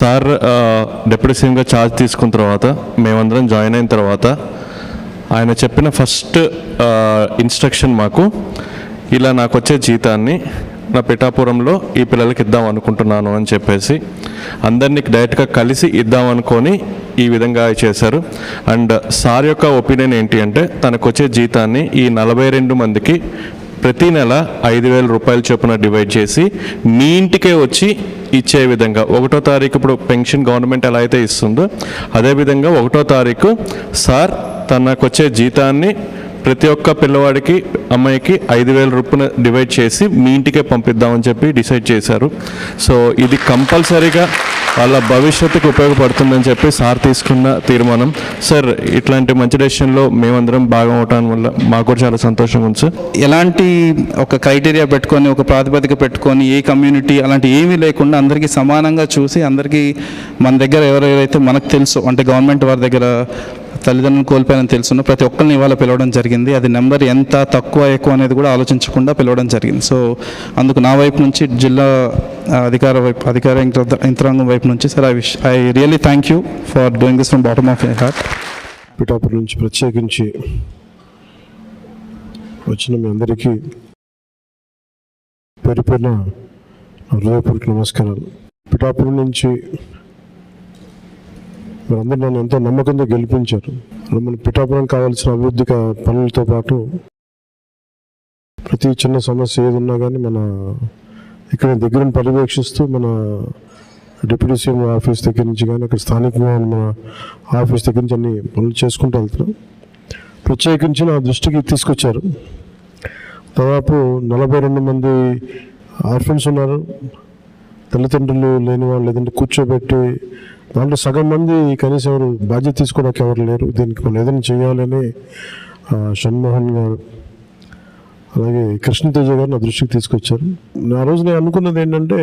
Sir deputy సీఎంగా charge తీసుకున్న తర్వాత మేమందరం జాయిన్ అయిన తర్వాత ఆయన చెప్పిన ఫస్ట్ ఇన్స్ట్రక్షన్ మాకు ఇలా నాకు వచ్చే జీతాన్ని నా పిఠాపురంలో ఈ పిల్లలకి ఇద్దాం అనుకుంటున్నాను అని చెప్పేసి అందరినీ డైరెక్ట్గా కలిసి ఇద్దాం అనుకొని ఈ విధంగా చేశారు. అండ్ సార్ యొక్క ఒపీనియన్ ఏంటి అంటే తనకు వచ్చే జీతాన్ని ఈ 42 మందికి ప్రతి నెల 5,000 రూపాయల చొప్పున డివైడ్ చేసి మీ ఇంటికే వచ్చి ఇచ్చే విధంగా 1వ తారీఖు ఇప్పుడు పెన్షన్ గవర్నమెంట్ ఎలా అయితే ఇస్తుందో అదేవిధంగా 1వ తారీఖు సార్ తనకు వచ్చే జీతాన్ని ప్రతి ఒక్క పిల్లవాడికి అమ్మాయికి 5,000 రూపాయలు డివైడ్ చేసి మీ ఇంటికే పంపిద్దామని చెప్పి డిసైడ్ చేశారు. సో ఇది కంపల్సరీగా వాళ్ళ భవిష్యత్తుకు ఉపయోగపడుతుందని చెప్పి సార్ తీసుకున్న తీర్మానం. సార్ ఇట్లాంటి మంచి డెసిషన్లో మేమందరం భాగం అవటం వల్ల మాకు కూడా చాలా సంతోషంగా ఉంది సార్. ఎలాంటి ఒక క్రైటీరియా పెట్టుకొని ఒక ప్రాతిపదిక పెట్టుకొని ఏ కమ్యూనిటీ అలాంటి ఏమీ లేకుండా అందరికీ సమానంగా చూసి అందరికీ మన దగ్గర ఎవరెవరైతే మనకు తెలుసు అంటే గవర్నమెంట్ వారి దగ్గర తల్లిదండ్రులను కోల్పోయానని తెలుసున్న ప్రతి ఒక్కరిని ఇవాళ పిలవడం జరిగింది. అది నెంబర్ ఎంత తక్కువ ఎక్కువ అనేది కూడా ఆలోచించకుండా పిలవడం జరిగింది. సో అందుకు నా వైపు నుంచి జిల్లా అధికార యంత్రాంగం వైపు నుంచి sir I really thank you for doing this from bottom of my heart. Pithapuram నుంచి ప్రత్యేకించి వచ్చిన మీ అందరికీ పేరు పేరున హృదయపూర్వక నమస్కారాలు. పిఠాపురం నుంచి మీరందరూ నన్ను ఎంతో నమ్మకంతో గెలిపించారు. మన పిఠాపురం కావాల్సిన అభివృద్ధి పనులతో పాటు ప్రతి చిన్న సమస్య ఏదున్నా కానీ మన ఇక్కడ దగ్గర పర్యవేక్షిస్తూ మన డిప్యూటీ సీఎం ఆఫీస్ దగ్గర నుంచి కానీ అక్కడ స్థానికంగా మన ఆఫీస్ దగ్గర నుంచి అన్ని పనులు చేసుకుంటూ వెళ్తున్నాం. ప్రత్యేకించి నా దృష్టికి తీసుకొచ్చారు. దాదాపు 42 మంది ఆర్ఫన్స్ ఉన్నారు, తల్లిదండ్రులు లేని వాళ్ళు, లేదంటే కూర్చోబెట్టి దాంట్లో సగం మంది కనీసం ఎవరు బాధ్యత తీసుకోవడానికి ఎవరు లేరు. దీనికి మనం ఏదైనా చేయాలని షణ్మోహన్ గారు అలాగే కృష్ణతేజ గారు నా దృష్టికి తీసుకొచ్చారు. ఆ రోజు నేను అనుకున్నది ఏంటంటే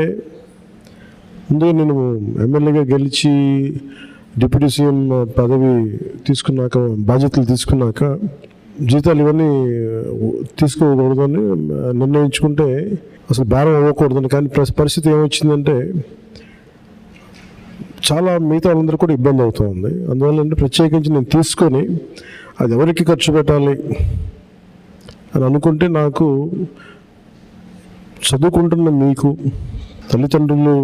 ముందుగా నేను ఎమ్మెల్యేగా గెలిచి డిప్యూటీ సీఎం పదవి తీసుకున్నాక బాధ్యతలు తీసుకున్నాక జీతాలు ఇవన్నీ తీసుకోకూడదని నిర్ణయించుకుంటే అసలు భారం అవ్వకూడదని. కానీ పరిస్థితి ఏమొచ్చిందంటే చాలా మిగతా వాళ్ళందరూ కూడా ఇబ్బంది అవుతూ ఉంది. అందువల్ల అంటే ప్రత్యేకించి నేను తీసుకొని అది ఎవరికి ఖర్చు పెట్టాలి అని అనుకుంటే నాకు చదువుకుంటున్న మీకు, తల్లిదండ్రులు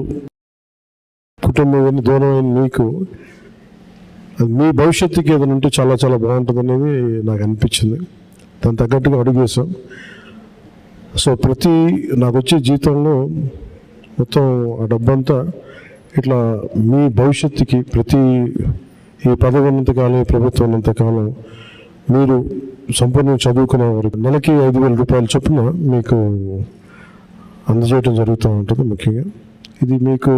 కుటుంబం దూరమైన మీకు అది మీ భవిష్యత్తుకి ఏదైనా ఉంటే చాలా చాలా బాగుంటుంది అనేది నాకు అనిపించింది. దాని తగ్గట్టుగా అడుగు వేసాం. సో నాకు వచ్చే జీతంలో మొత్తం ఆ డబ్బంతా ఇట్లా మీ భవిష్యత్తుకి ఈ పదవి ఉన్నంతకాలం, ఈ ప్రభుత్వం ఉన్నంతకాలం మీరు సంపూర్ణంగా చదువుకునే వరకు నెలకి 5,000 రూపాయల చొప్పున మీకు అందజేయడం జరుగుతూ ఉంటుంది. ముఖ్యంగా ఇది మీకు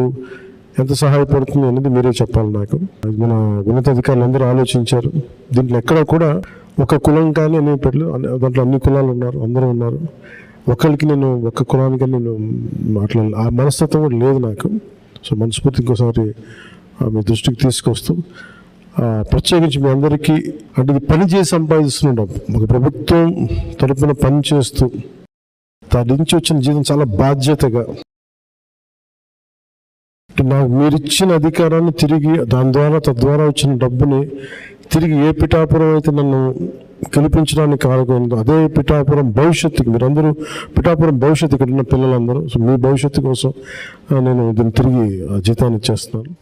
ఎంత సహాయపడుతుంది అనేది మీరే చెప్పాలి నాకు. మన ఉన్నతాధికారులు అందరూ ఆలోచించారు. దీంట్లో ఎక్కడ కూడా ఒక కులం కానీ అనే దాంట్లో అన్ని కులాలు ఉన్నారు, అందరూ ఉన్నారు. ఒకరికి నేను ఒక్క కులానికి నేను మాట్లాడాలి ఆ మనస్తత్వం కూడా లేదు నాకు. సో మనస్ఫూర్తి ఇంకోసారి మీ దృష్టికి తీసుకొస్తూ ప్రత్యేకించి మీ అందరికీ అంటే ఇది పని చేసి సంపాదిస్తున్నాం. ఒక ప్రభుత్వం తరపున పని చేస్తూ దాని నుంచి వచ్చిన జీతం చాలా బాధ్యతగా నాకు మీరిచ్చిన అధికారాన్ని తిరిగి తద్వారా వచ్చిన డబ్బుని తిరిగి ఏ పిఠాపురం అయితే నన్ను గెలిపించడానికి కారణమైందో అదే పిఠాపురం భవిష్యత్తుకి మీరందరూ పిఠాపురం భవిష్యత్తు ఇక్కడ ఉన్న పిల్లలందరూ సో మీ భవిష్యత్తు కోసం నేను దీన్ని తిరిగి జీతాన్ని ఇచ్చేస్తున్నాను.